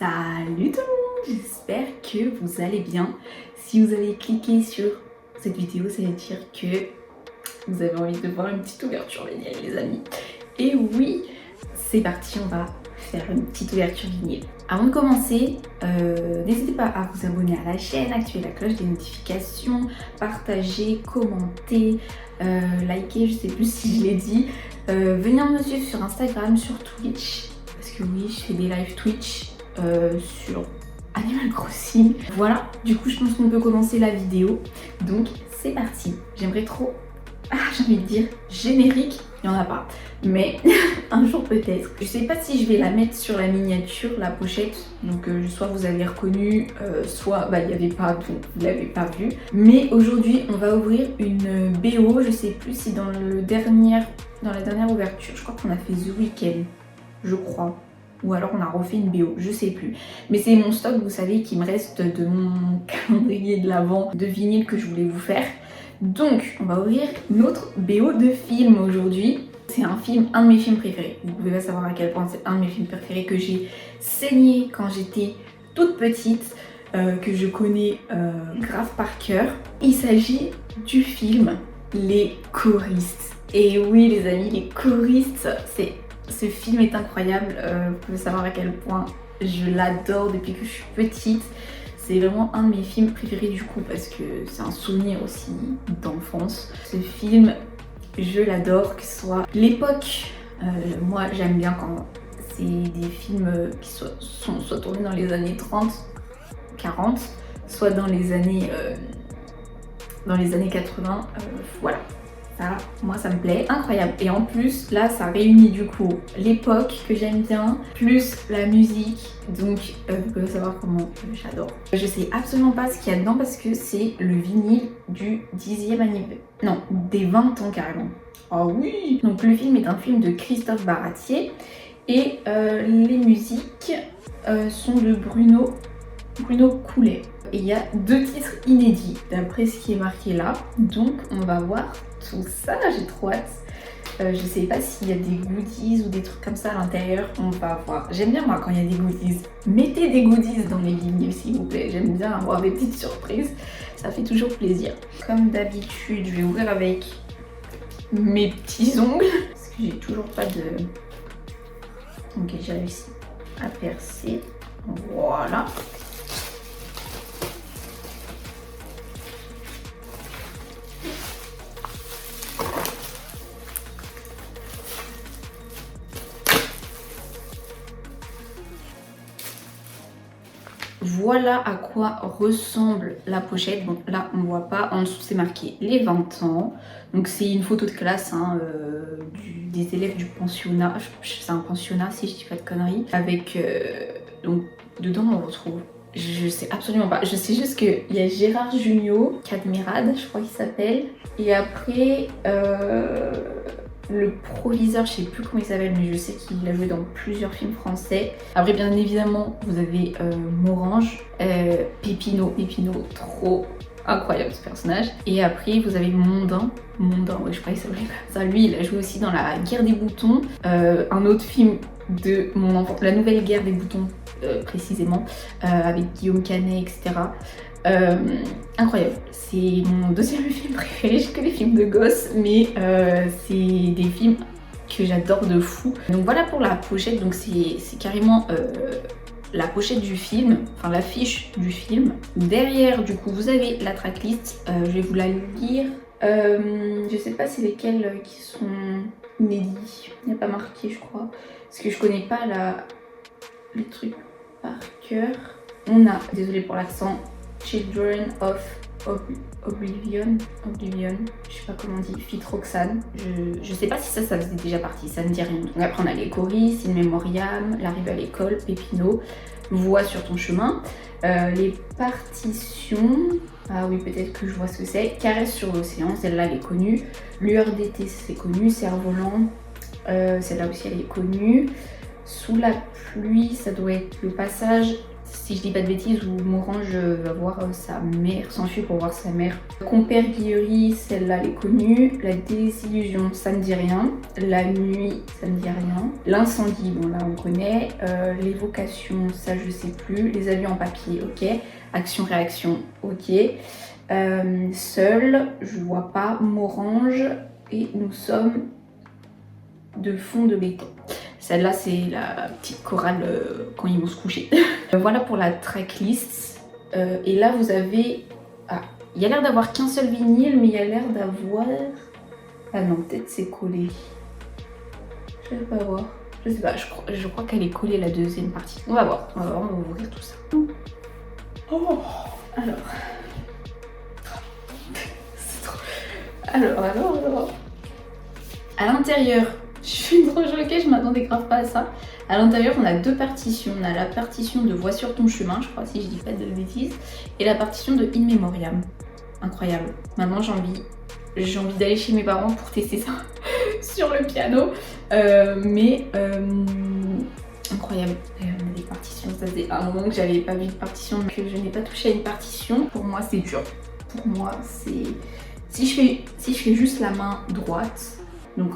Salut tout le monde, j'espère que vous allez bien. Si vous avez cliqué sur cette vidéo, ça veut dire que vous avez envie de voir une petite ouverture vinyle les amis. Et oui, c'est parti, on va faire une petite ouverture vinyle. Avant de commencer, n'hésitez pas à vous abonner à la chaîne, activer la cloche des notifications, partager, commenter, liker, je sais plus si je l'ai dit. Venir me suivre sur Instagram, sur Twitch, parce que oui, je fais des live Twitch sur Animal Crossing. Voilà, du coup je pense qu'on peut commencer la vidéo. Donc c'est parti. J'aimerais trop, j'ai envie de dire générique, il n'y en a pas, mais un jour peut-être. Je sais pas si je vais la mettre sur la miniature, la pochette, donc soit vous avez reconnu, soit il n'y avait pas, donc vous l'avez pas vu. Mais aujourd'hui on va ouvrir une BO, je sais plus si dans la dernière ouverture, je crois qu'on a fait The Weeknd, je crois. Ou alors on a refait une BO, je sais plus. Mais c'est mon stock, vous savez, qui me reste de mon calendrier de l'Avent de vinyle que je voulais vous faire. Donc, on va ouvrir notre BO de film aujourd'hui. C'est un de mes films préférés. Vous pouvez pas savoir à quel point c'est un de mes films préférés que j'ai saigné quand j'étais toute petite, que je connais grave par cœur. Il s'agit du film Les Choristes. Et oui les amis, Les Choristes, ce film est incroyable, vous pouvez savoir à quel point je l'adore depuis que je suis petite. C'est vraiment un de mes films préférés du coup parce que c'est un souvenir aussi d'enfance. Ce film, je l'adore, que ce soit l'époque. Moi j'aime bien quand c'est des films qui sont soit tournés dans les années 30, 40, soit dans les années 80, voilà. Ça, moi ça me plaît, incroyable. Et en plus là ça réunit du coup l'époque que j'aime bien, plus la musique, donc vous pouvez savoir comment j'adore. Je sais absolument pas ce qu'il y a dedans parce que c'est le vinyle du 10e anniversaire, non, des 20 ans carrément. Oh oui. Donc le film est un film de Christophe Baratier et les musiques sont de Bruno Coulet. Et il y a 2 titres inédits d'après ce qui est marqué là, donc on va voir tout ça, j'ai trop hâte. Je sais pas s'il y a des goodies ou des trucs comme ça à l'intérieur, on va voir. J'aime bien moi quand il y a des goodies. Mettez des goodies dans les vinyles s'il vous plaît, j'aime bien avoir des petites surprises, ça fait toujours plaisir. Comme d'habitude, je vais ouvrir avec mes petits ongles, parce que j'ai toujours pas de... Ok, j'ai réussi à percer, voilà. Voilà à quoi ressemble la pochette. Bon là on voit pas, en dessous c'est marqué les 20 ans. Donc c'est une photo de classe hein, des élèves du pensionnat. C'est un pensionnat si je dis pas de conneries. Avec donc dedans on retrouve, je sais absolument pas, je sais juste qu'il y a Gérard Jugnot, Cadmerade je crois qu'il s'appelle. Et après le proviseur, je sais plus comment il s'appelle, mais je sais qu'il a joué dans plusieurs films français. Après, bien évidemment, vous avez Morange, Pépino, trop incroyable ce personnage. Et après, vous avez Mondin, ouais, je crois qu'il s'appelait comme ça. Lui, il a joué aussi dans La Guerre des Boutons, un autre film de mon enfance, La Nouvelle Guerre des Boutons, précisément, avec Guillaume Canet, etc. Incroyable, c'est mon 2e film préféré, j'ai que les films de gosses, mais c'est des films que j'adore de fou. Donc voilà pour la pochette, donc c'est carrément la pochette du film, enfin l'affiche du film. Derrière du coup vous avez la tracklist, je vais vous la lire. Je sais pas c'est lesquels qui sont inédits, il n'y a pas marqué je crois, parce que je connais pas les trucs par cœur. On a, désolé pour l'accent, Children of Oblivion, je sais pas comment on dit, Fit Roxane. Je sais pas si ça faisait déjà partie, ça ne dit rien. Donc après on a les choristes, In Memoriam, L'arrivée à l'école, Pépino, Voix sur ton chemin. Les partitions, ah oui peut-être que je vois ce que c'est. Caresse sur l'océan, celle-là elle est connue. Lueur d'été c'est connu, Cerf-volant, celle-là aussi elle est connue. Sous la pluie, ça doit être le passage, si je dis pas de bêtises, où Morange va voir sa mère, s'enfuit pour voir sa mère. Compère Guillery, celle-là elle est connue. La désillusion, ça ne dit rien. La nuit, ça ne dit rien. L'incendie, bon là on connaît. L'évocation, ça je sais plus. Les avions en papier, ok. Action-réaction, ok. Seul, je vois pas. Morange, et nous sommes de fond de béton. Celle-là, c'est la petite chorale quand ils vont se coucher. Voilà pour la tracklist. Et là, vous avez... Ah, il y a l'air d'avoir qu'un seul vinyle, mais il y a l'air d'avoir... Ah non, peut-être c'est collé. Je vais pas voir. Je sais pas, je crois qu'elle est collée la deuxième partie. On va voir, on va ouvrir tout ça. Oh, alors... C'est trop... Alors... À l'intérieur... Je suis trop choquée, je m'attendais grave pas à ça. À l'intérieur, on a deux partitions. On a la partition de Vois sur ton chemin, je crois, si je dis pas de bêtises, et la partition de In Memoriam. Incroyable. Maintenant, j'ai envie d'aller chez mes parents pour tester ça sur le piano. Incroyable. On a des partitions, ça faisait un moment que j'avais pas vu de partition, que je n'ai pas touché à une partition. Pour moi, c'est dur. Pour moi, c'est... Si je fais juste la main droite, donc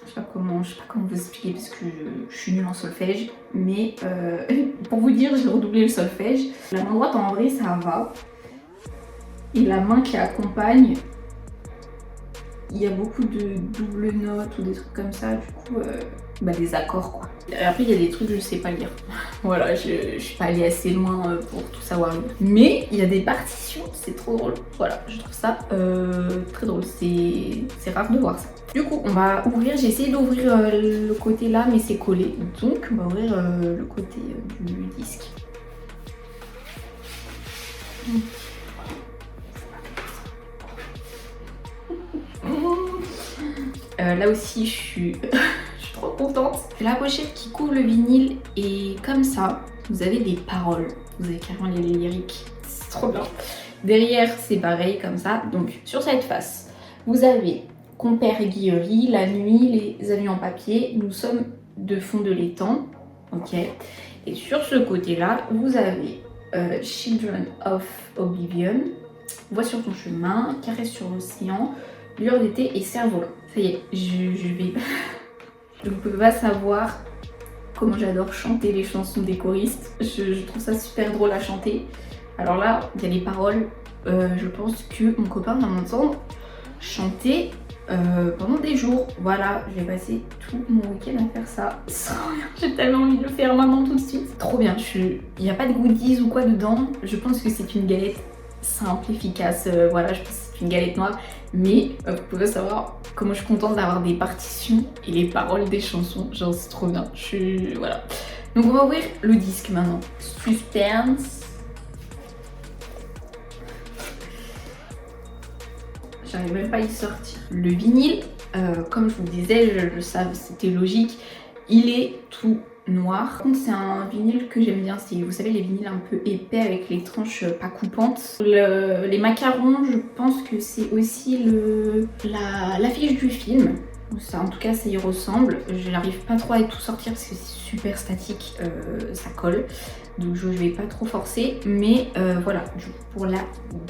je sais pas comment vous expliquer parce que je suis nulle en solfège, mais pour vous dire, j'ai redoublé le solfège. La main droite en vrai ça va, et la main qui accompagne, il y a beaucoup de doubles notes ou des trucs comme ça, du coup des accords quoi. Et après il y a des trucs que je sais pas lire. Voilà, je suis pas allée assez loin pour tout savoir lire. Mais il y a des partitions, c'est trop drôle. Voilà, je trouve ça très drôle, c'est rare de voir ça. Du coup, on va ouvrir, j'ai essayé d'ouvrir le côté là, mais c'est collé. Donc on va ouvrir le côté du disque. Là aussi, je suis trop contente. La pochette qui couvre le vinyle est comme ça. Vous avez des paroles, vous avez carrément les lyriques, c'est trop bien. Derrière, c'est pareil comme ça. Donc sur cette face, vous avez Compère Guillery, La nuit, Les avions en papier, Nous sommes de fond de l'étang. Ok. Et sur ce côté-là, vous avez Children of Oblivion, Vois sur ton chemin, Caresse sur l'océan, Lueur d'été et Cerf-volant. Ça y est, je vais... Vous ne pouvez pas savoir comment j'adore chanter les chansons des choristes. Je trouve ça super drôle à chanter. Alors là, il y a les paroles. Je pense que mon copain va m'entendre chanter pendant des jours. Voilà, je vais passer tout mon week-end à faire ça. J'ai tellement envie de le faire maintenant tout de suite. C'est trop bien. Il n'y a pas de goodies ou quoi dedans. Je pense que c'est une galette simple, efficace. Voilà, je pense que c'est une galette noire. Mais vous pouvez savoir comment je suis contente d'avoir des partitions et les paroles des chansons. Genre, c'est trop bien. Voilà. Donc, on va ouvrir le disque maintenant. Suspense. J'arrive même pas à y sortir. Le vinyle, comme je vous disais, je le savais, c'était logique. Il est tout noir. Par contre, c'est un vinyle que j'aime bien. C'est, vous savez, les vinyles un peu épais avec les tranches pas coupantes. Les macarons, je pense que c'est aussi l'affiche du film. Ça, en tout cas, ça y ressemble. Je n'arrive pas trop à tout sortir parce que c'est super statique, ça colle. Donc je vais pas trop forcer. Mais voilà, du coup, pour la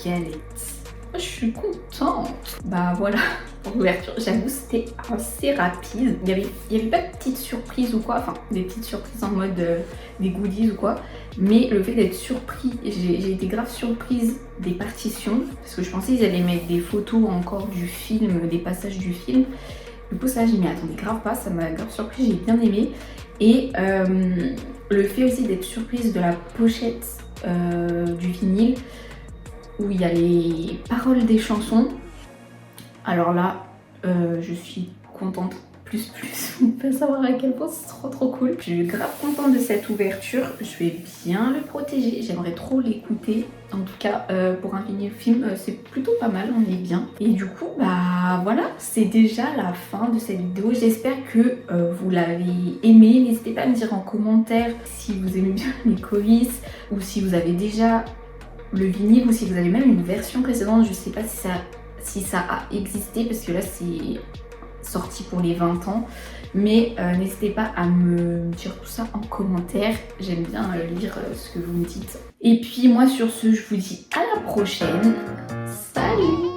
galette. Je suis contente. Bah voilà, pour l'ouverture, j'avoue c'était assez rapide. Il y avait pas de petites surprises ou quoi, enfin des petites surprises en mode des goodies ou quoi. Mais le fait d'être surpris, j'ai été grave surprise des partitions. Parce que je pensais qu'ils allaient mettre des photos encore du film, des passages du film. Du coup ça, je m'y attendais grave pas, ça m'a grave surpris, j'ai bien aimé. Et le fait aussi d'être surprise de la pochette du vinyle, où il y a les paroles des chansons. Alors là, je suis contente, plus. Vous pouvez savoir à quel point c'est trop cool. Je suis grave contente de cette ouverture. Je vais bien le protéger. J'aimerais trop l'écouter. En tout cas, pour un vinyle film, c'est plutôt pas mal, on est bien. Et du coup, bah voilà, c'est déjà la fin de cette vidéo. J'espère que vous l'avez aimé. N'hésitez pas à me dire en commentaire si vous aimez bien les choristes ou si vous avez déjà le vinyle ou si vous avez même une version précédente. Je sais pas si ça a existé parce que là sorti pour les 20 ans. Mais n'hésitez pas à me dire tout ça en commentaire. J'aime bien lire ce que vous me dites. Et puis moi sur ce, je vous dis à la prochaine. Salut!